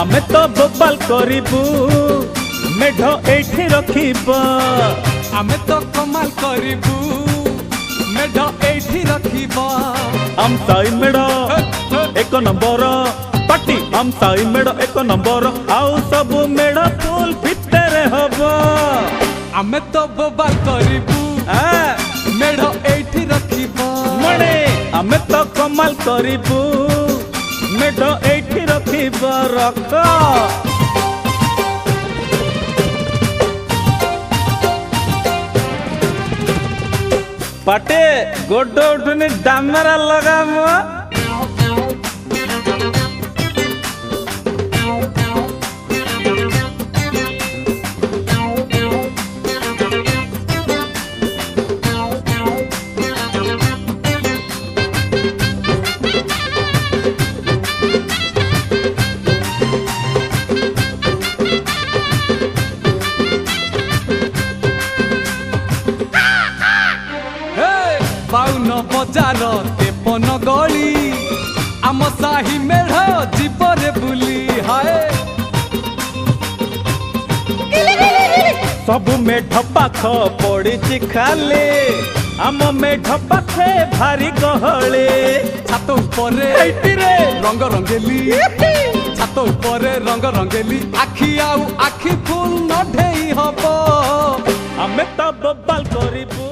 आमे तो बोबाल करिबू मेढ एठी रखिबा आमे तो कमाल करिबू मेढ एठी रखिबा हम साई मेढ एक नंबर पार्टी हम साई मेढ एक नंबर आउ सब मेढ फुल भितरे हबो आमे तो बोबाल करिबू मेढ एठी रखिबा मणे आमे तो कमाल करिबू मेढ एठी रखिबा रख पाटे गोडो उठुनी डामरा लगाम बाउन बजार तेपन गली आम साही मेढ़ जीवरे बुली हाय सब मेढ पाख पड़ी खाली आम मेढ पाखे भारी गहले छात उपरे रंग रंगेली छात उपरे रंग रंगेली आखि आउ आखि फुल न ढेई हबो आमे तो बोबाल करिबू।